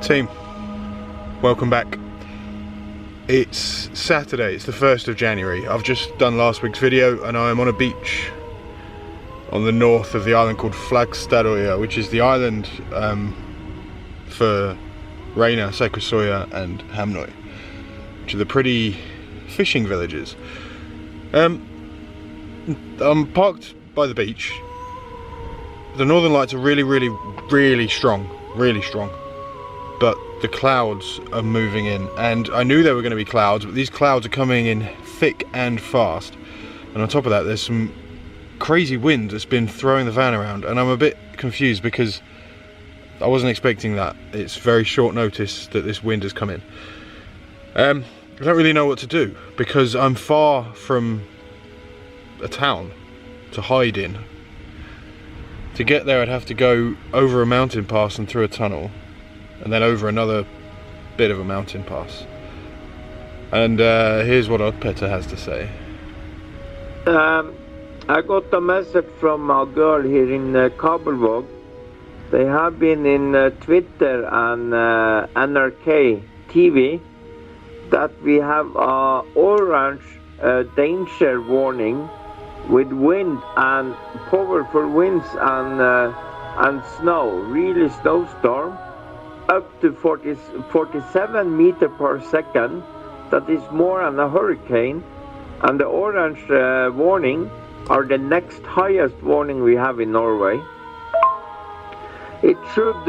Team, welcome back. It's Saturday, it's the 1st of January. I've just done last week's video and I'm on a beach on the north of the island called Fernweh, which is the island for Reina, Sekrisoya and Hamnøy, which are the pretty fishing villages. I'm parked by the beach. The northern lights are really strong, but the clouds are moving in, and I knew there were going to be clouds, but these clouds are coming in thick and fast, and on top of that there's some crazy wind that's been throwing the van around, and I'm a bit confused because I wasn't expecting that. It's very short notice that this wind has come in. I don't really know what to do because I'm far from a town to hide in. To get there I'd have to go over a mountain pass and through a tunnel, and then over another bit of a mountain pass. And here's what Petter has to say. I got a message from a girl here in KelbyOne. They have been in Twitter and NRK TV that we have a orange danger warning with wind and powerful winds and snow, really snowstorm, up to 47 meters per second. That is more than a hurricane, and the orange warning are the next highest warning we have in Norway. It should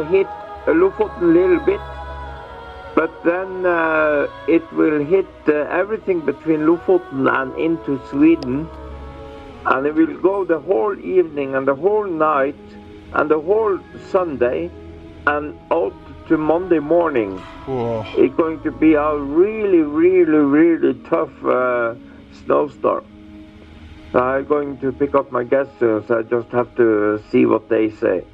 hit Lofoten a little bit, but then it will hit everything between Lofoten and into Sweden, and it will go the whole evening and the whole night and the whole Sunday and out to Monday morning. Whoa. It's going to be a really tough snowstorm. So I'm going to pick up my guests soon, so I just have to see what they say.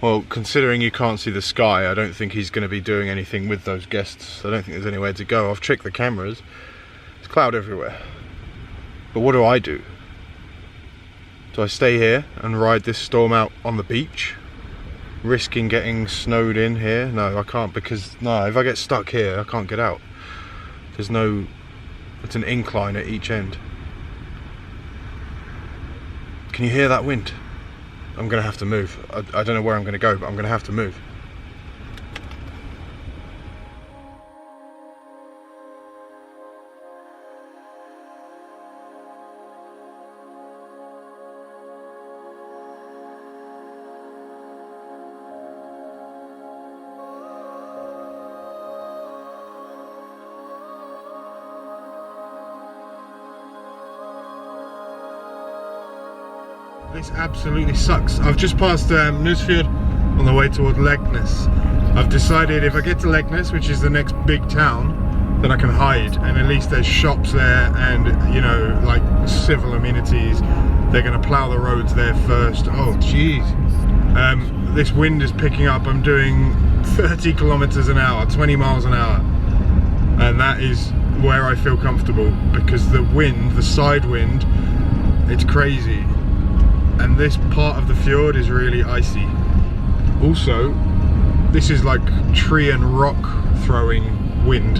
Well, considering you can't see the sky, I don't think he's going to be doing anything with those guests. I don't think there's anywhere to go. I've checked the cameras. There's cloud everywhere. But what do? Do I stay here and ride this storm out on the beach, risking getting snowed in here? No, I can't, because no, if I get stuck here, I can't get out. There's no, it's an incline at each end. Can you hear that wind? I'm gonna have to move. I don't know where I'm gonna go, but I'm gonna have to move. This absolutely sucks. I've just passed Nusfjord on the way toward Leknes. I've decided if I get to Leknes, which is the next big town, then I can hide, and at least there's shops there and, you know, like civil amenities. They're going to plough the roads there first. Oh jeez. This wind is picking up. I'm doing 30 kilometers an hour, 20 miles an hour, and that is where I feel comfortable, because the wind, the side wind, it's crazy. And this part of the fjord is really icy. Also, this is like tree and rock throwing wind,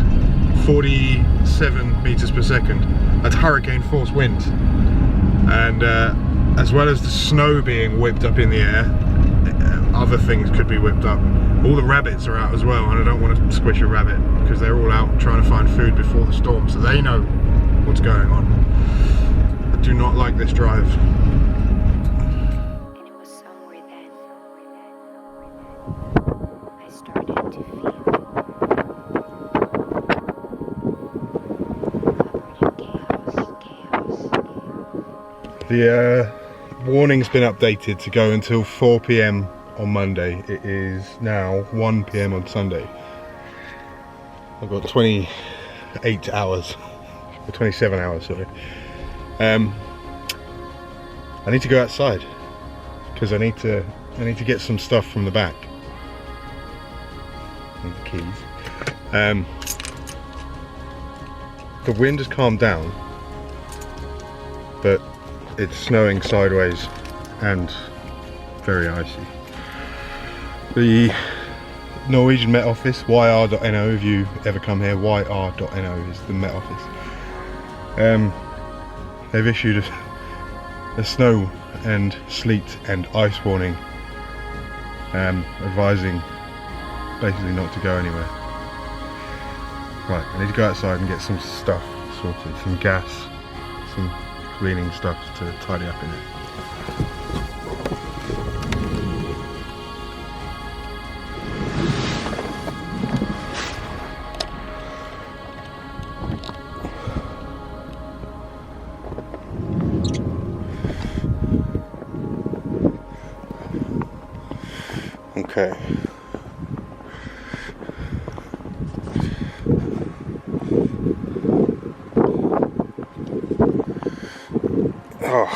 47 meters per second. That's hurricane force wind. And as well as the snow being whipped up in the air, other things could be whipped up. All the rabbits are out as well, and I don't want to squish a rabbit because they're all out trying to find food before the storm, so they know what's going on. I do not like this drive. The warning's been updated to go until 4 PM on Monday. It is now 1 PM on Sunday. I've got 28 hours, or 27 hours, sorry. I need to go outside because I need to get some stuff from the back. And the keys. The wind has calmed down, but it's snowing sideways and very icy. The Norwegian Met Office, yr.no, if you ever come here, yr.no is the Met Office. They've issued a snow and sleet and ice warning, advising basically not to go anywhere. Right, I need to go outside and get some stuff sorted, some gas, some cleaning stuff to tidy up in it. Okay. Oh.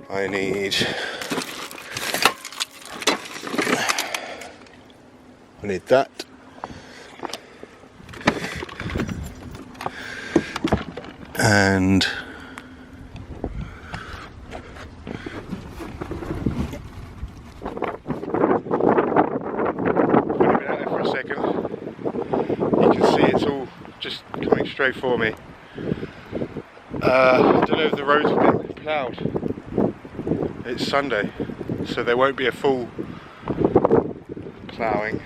I need that. And straight for me. I don't know if the roads have been ploughed. It's Sunday, so there won't be a full ploughing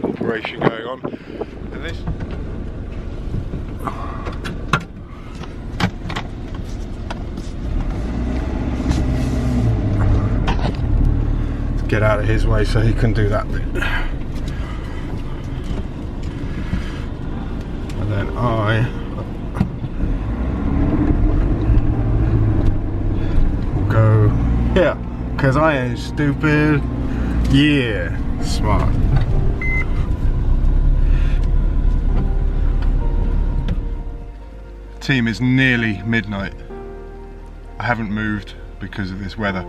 operation going on. And this get out of his way so he can do that bit. And then I go here, because I ain't stupid. Yeah, smart. Team, is nearly midnight. I haven't moved because of this weather.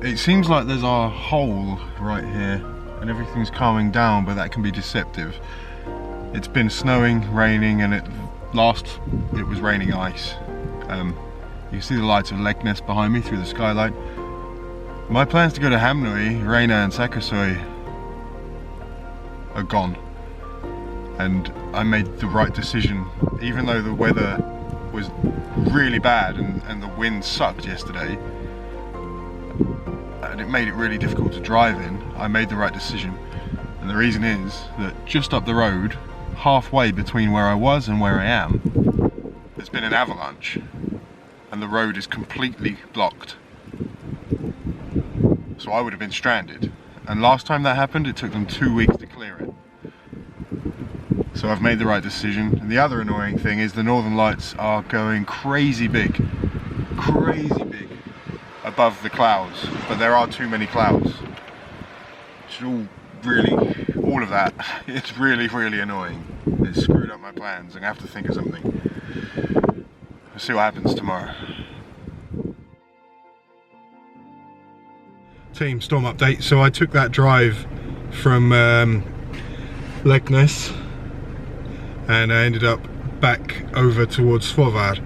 It seems like there's a hole right here and everything's calming down, but that can be deceptive. It's been snowing, raining, and it was raining ice. You can see the lights of Leknes behind me through the skylight. My plans to go to Hamnøy, Reina and Sakasøy are gone. And I made the right decision, even though the weather was really bad and the wind sucked yesterday, and it made it really difficult to drive in. I made the right decision, and the reason is that just up the road, halfway between where I was and where I am, there's been an avalanche, and the road is completely blocked. So I would have been stranded, and last time that happened it took them 2 weeks to clear it. So I've made the right decision. And the other annoying thing is the northern lights are going crazy big above the clouds, but there are too many clouds. All of that, it's really annoying. It's screwed up my plans. I'm gonna have to think of something. We'll see what happens tomorrow. Team, storm update. So I took that drive from Leknes and I ended up back over towards Svolvær.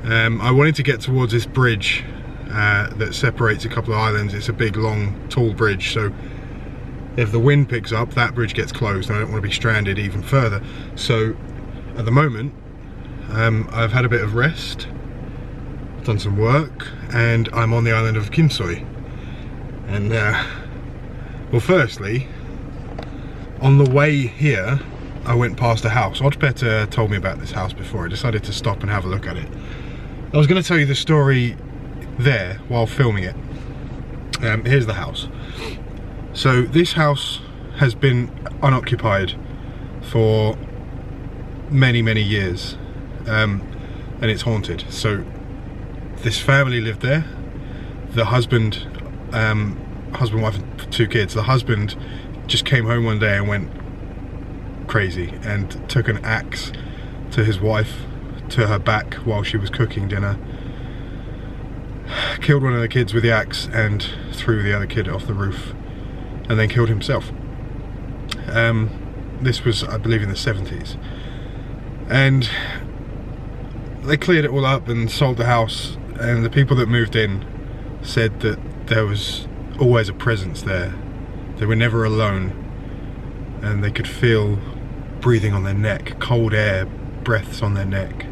I wanted to get towards this bridge that separates a couple of islands. It's a big, long, tall bridge, so if the wind picks up, that bridge gets closed and I don't want to be stranded even further. So at the moment, I've had a bit of rest, done some work, and I'm on the island of Kimsøy. And well, firstly, on the way here, I went past a house. Oddpeter told me about this house before. I decided to stop and have a look at it. I was going to tell you the story there while filming it. Here's the house. So this house has been unoccupied for many years, and it's haunted. So this family lived there. The husband, wife and 2 kids. The husband just came home one day and went crazy and took an axe to his wife, to her back while she was cooking dinner, killed one of the kids with the axe and threw the other kid off the roof, and then killed himself. This was, I believe, in the 70s, and they cleared it all up and sold the house and the people that moved in said that there was always a presence there. They were never alone, and they could feel breathing on their neck, cold air breaths on their neck,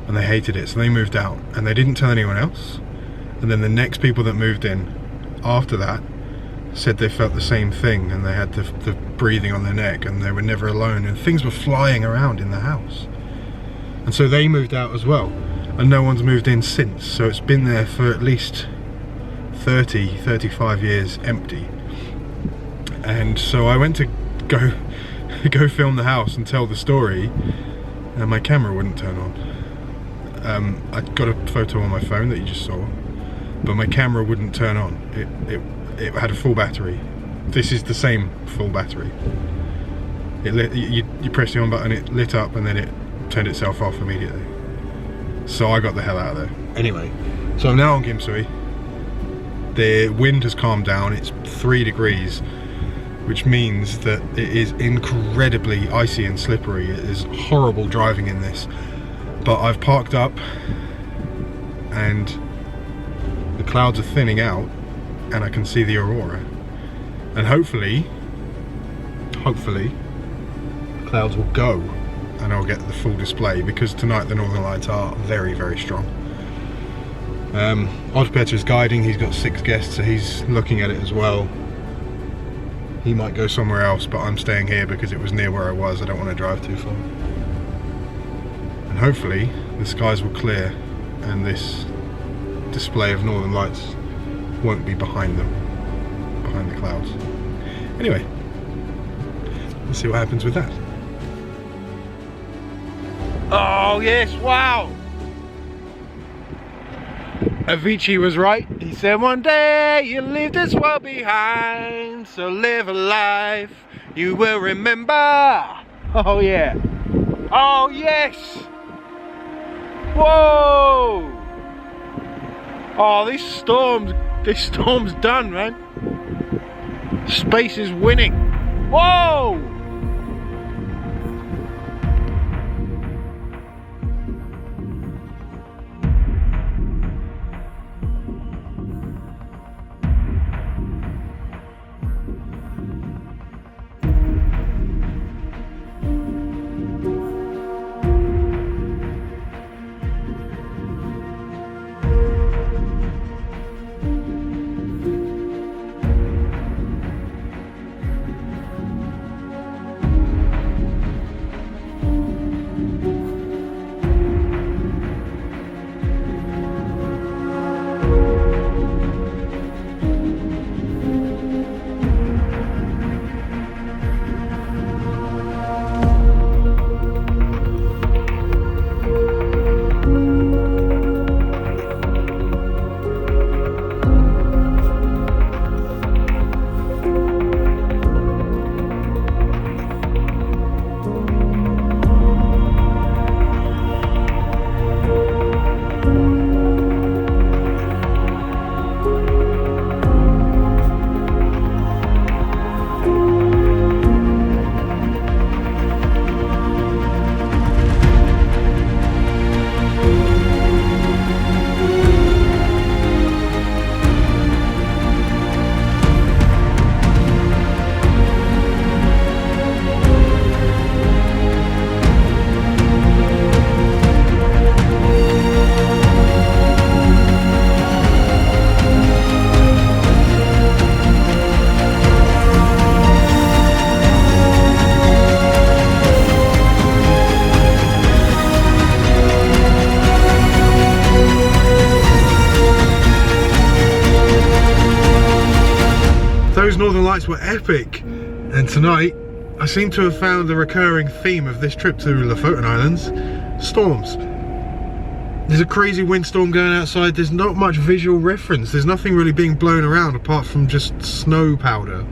and they hated it, so they moved out, and they didn't tell anyone else. And then the next people that moved in after that said they felt the same thing, and they had the breathing on their neck, and they were never alone, and things were flying around in the house. And so they moved out as well, and no one's moved in since, so it's been there for at least 35 years empty. And so I went to go film the house and tell the story, and my camera wouldn't turn on. I got a photo on my phone that you just saw, but my camera wouldn't turn on. It had a full battery. This is the same full battery. You press the on button, it lit up, and then it turned itself off immediately. So I got the hell out of there. Anyway, so I'm now on Gimsui. The wind has calmed down. It's 3 degrees, which means that it is incredibly icy and slippery. It is horrible driving in this, but I've parked up and the clouds are thinning out and I can see the aurora, and hopefully the clouds will go and I'll get the full display, because tonight the Northern Lights are very, very strong. Oddpetter is guiding. He's got 6 guests, so he's looking at it as well. He might go somewhere else, but I'm staying here because it was near where I was. I don't want to drive too far. And hopefully the skies will clear and this display of Northern Lights won't be behind them, behind the clouds. Anyway, let's see what happens with that. Oh yes, wow! Avicii was right. He said one day you'll leave this world behind, so live a life you will remember. Oh yeah. Oh yes. Whoa. Oh, this storm's done, man. Space is winning. Whoa. Those Northern Lights were epic, and tonight I seem to have found the recurring theme of this trip to Lofoten Islands: storms. There's a crazy windstorm going outside. There's not much visual reference. There's nothing really being blown around apart from just snow powder.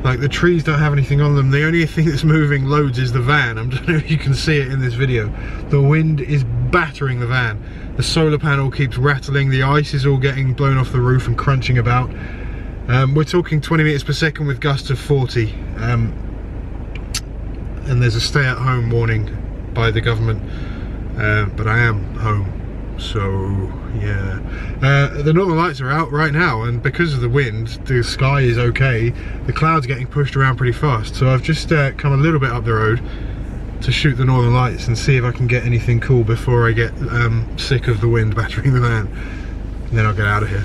Like, the trees don't have anything on them. The only thing that's moving loads is the van. I don't know if you can see it in this video. The wind is battering the van. The solar panel keeps rattling. The ice is all getting blown off the roof and crunching about. We're talking 20 meters per second with gusts of 40. And there's a stay-at-home warning by the government. But I am home. So yeah, the northern lights are out right now, and because of the wind the sky is okay. The clouds are getting pushed around pretty fast, so I've just come a little bit up the road to shoot the northern lights and see if I can get anything cool before I get sick of the wind battering the van, and then I'll get out of here.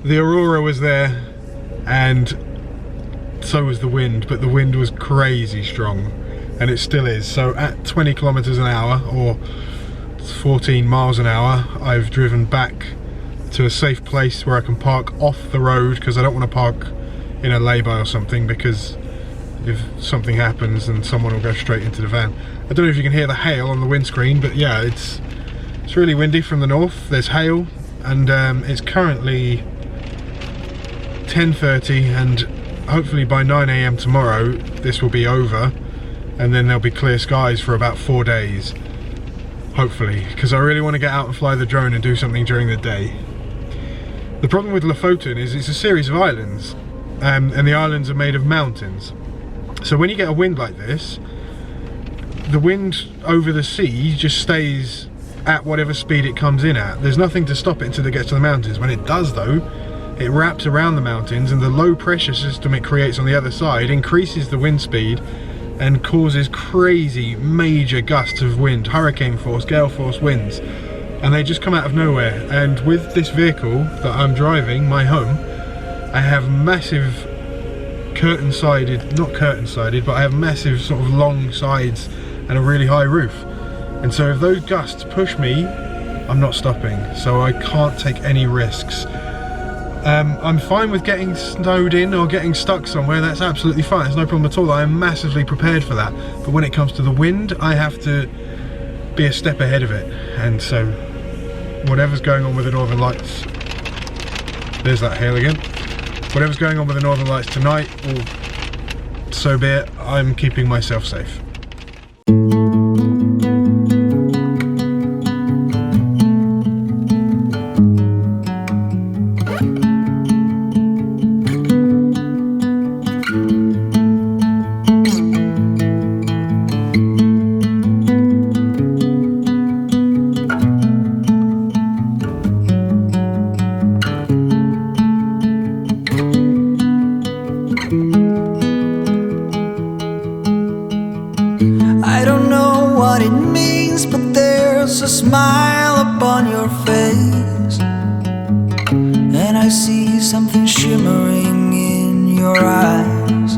The aurora was there, and so was the wind, but the wind was crazy strong, and it still is. So at 20 kilometers an hour, or 14 miles an hour, I've driven back to a safe place where I can park off the road, because I don't want to park in a lay-by or something, because if something happens then someone will go straight into the van. I don't know if you can hear the hail on the windscreen, but yeah, it's really windy from the north. There's hail, and it's currently 10:30, and hopefully by 9 AM tomorrow this will be over, and then there'll be clear skies for about 4 days, hopefully, because I really want to get out and fly the drone and do something during the day. The problem with Lofoten is it's a series of islands, and the islands are made of mountains. So when you get a wind like this, the wind over the sea just stays at whatever speed it comes in at. There's nothing to stop it until it gets to the mountains. When it does though, it wraps around the mountains, and the low pressure system it creates on the other side increases the wind speed and causes crazy major gusts of wind, hurricane force, gale force winds, and they just come out of nowhere. And with this vehicle that I'm driving, my home, I have massive not curtain sided, but I have massive sort of long sides and a really high roof. And so if those gusts push me, I'm not stopping, so I can't take any risks. I'm fine with getting snowed in or getting stuck somewhere. That's absolutely fine, it's no problem at all. I am massively prepared for that. But when it comes to the wind, I have to be a step ahead of it. And so whatever's going on with the northern lights, there's that hail again. Whatever's going on with the northern lights tonight, well, so be it. I'm keeping myself safe. Smile upon your face, and I see something shimmering in your eyes.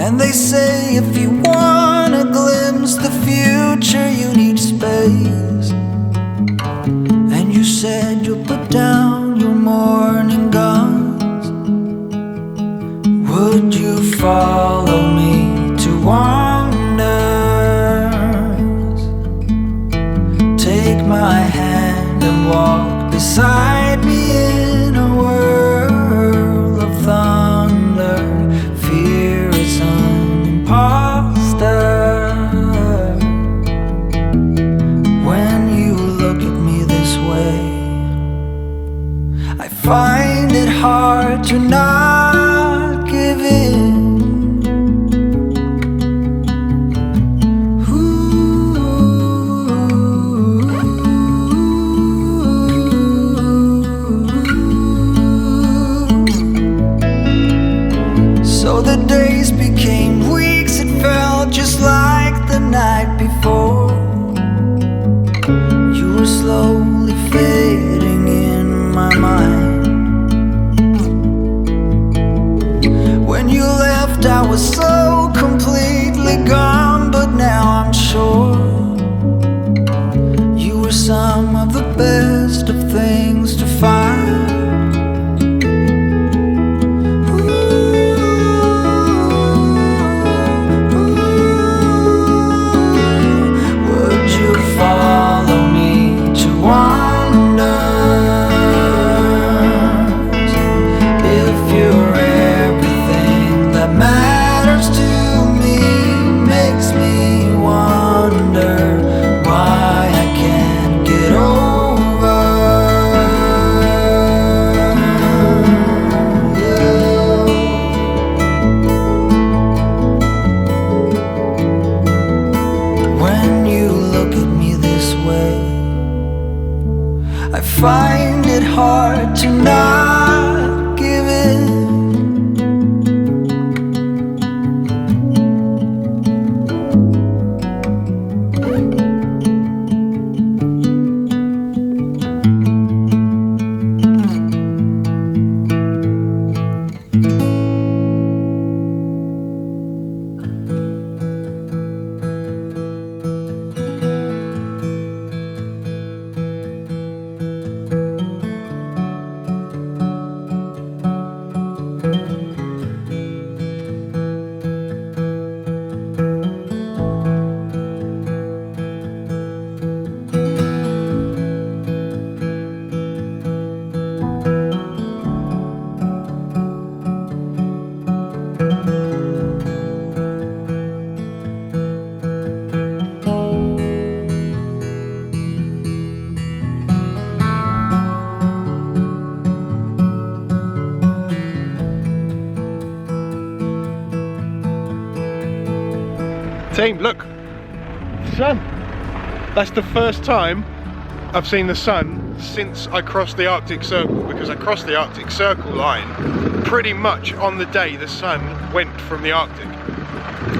And they say if you want to glimpse the future, you need space. And you said you'll put down your morning guns. Would you follow me to wander? Take my hand and walk beside me in a world find it hard to not give in. Team, look, sun. That's the first time I've seen the sun since I crossed the Arctic Circle, because I crossed the Arctic Circle line pretty much on the day the sun went from the Arctic.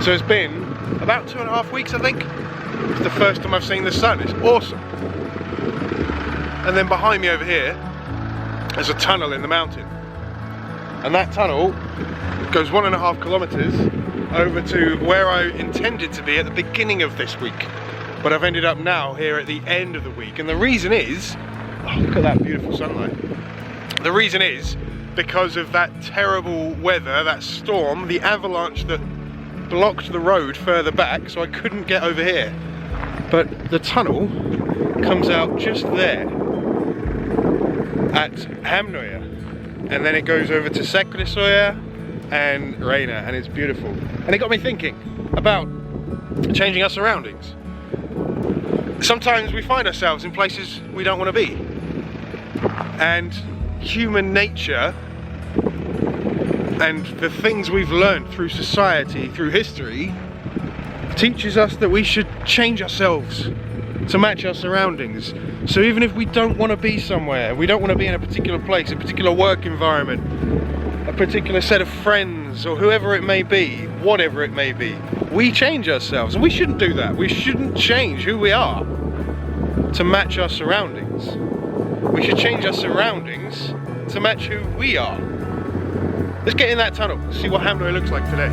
So it's been about 2.5 weeks, I think. It's the first time I've seen the sun. It's awesome. And then behind me over here, there's a tunnel in the mountain. And that tunnel goes 1.5 kilometers over to where I intended to be at the beginning of this week, but I've ended up now here at the end of the week. And the reason is, oh, look at that beautiful sunlight. The reason is because of that terrible weather, that storm, the avalanche that blocked the road further back, so I couldn't get over here. But the tunnel comes out just there at Hamnøya, and then it goes over to Sekrisøya and Reina, and it's beautiful. And it got me thinking about changing our surroundings. Sometimes we find ourselves in places we don't want to be, and human nature and the things we've learned through society, through history, teaches us that we should change ourselves to match our surroundings. So even if we don't want to be somewhere, we don't want to be in a particular place, a particular work environment, a particular set of friends, or whoever it may be, whatever it may be, we change ourselves. And we shouldn't do that. We shouldn't change who we are to match our surroundings. We should change our surroundings to match who we are. Let's get in that tunnel, see what Hamnøya looks like today.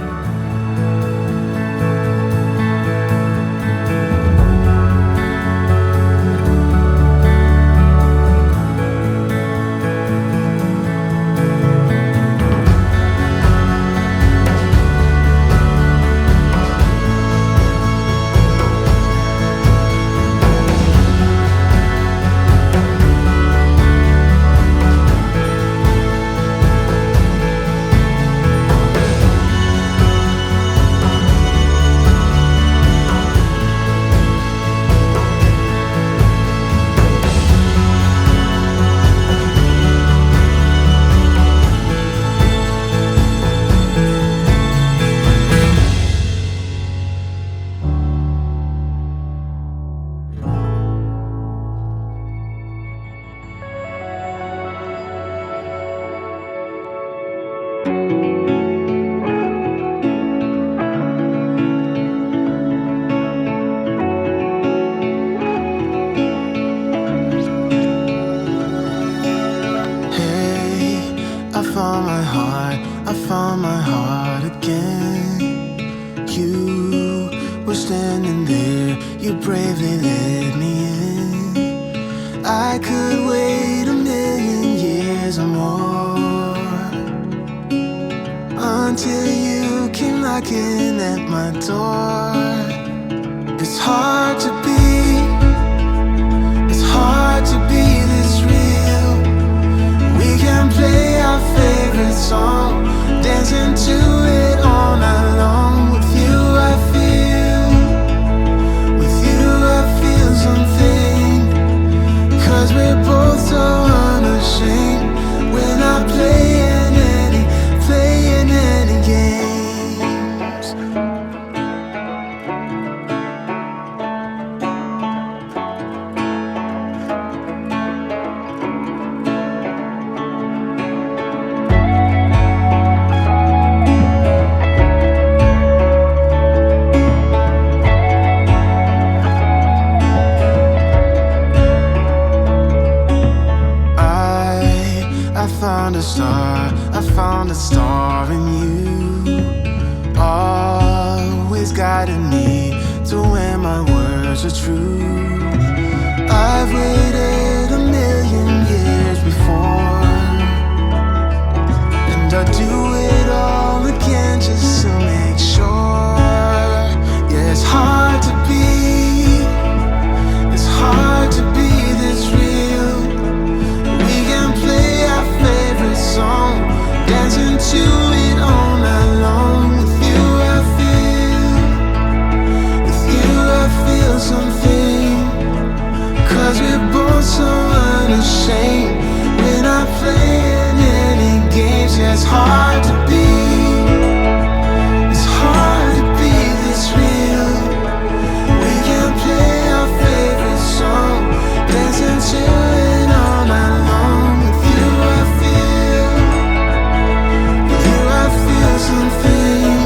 to when my words are true. I've waited 1,000,000 years before, and I'll do it all again just to make sure. Yeah, it's hard to be, it's hard to be this real. We can play our favorite song, dancing to it all night long. With you I feel something, 'cause we're both so unashamed. We're not playing any games. Yeah, it's hard to be, it's hard to be this real. We can play our favorite song, dancing to it all night long. With you I feel something,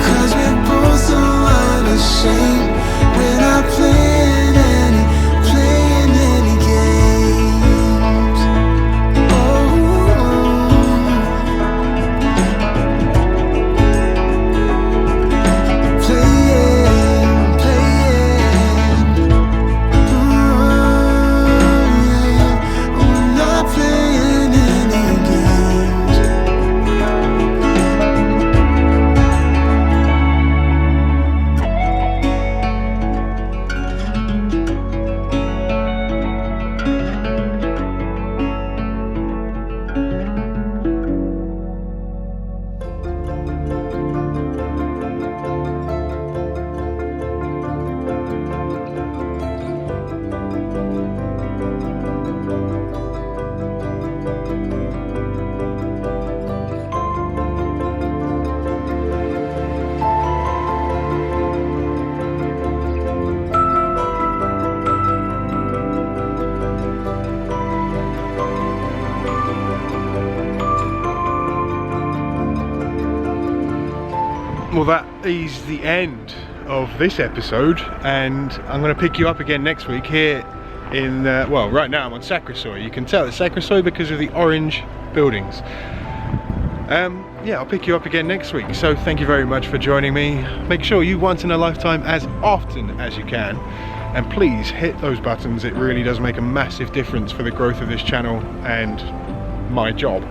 'cause we're both so unashamed. We're not playing any games. Oh, playing. Oh, I'm not playing any games. Well, that is the end of this episode, and I'm going to pick you up again next week here in, well, right now I'm on Sakrasoy. You can tell it's Sakrasoy because of the orange buildings. Yeah, I'll pick you up again next week. So thank you very much for joining me. Make sure you once in a lifetime as often as you can, and please hit those buttons. It really does make a massive difference for the growth of this channel and my job.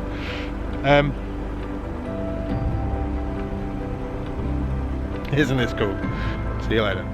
Isn't this cool? See you later.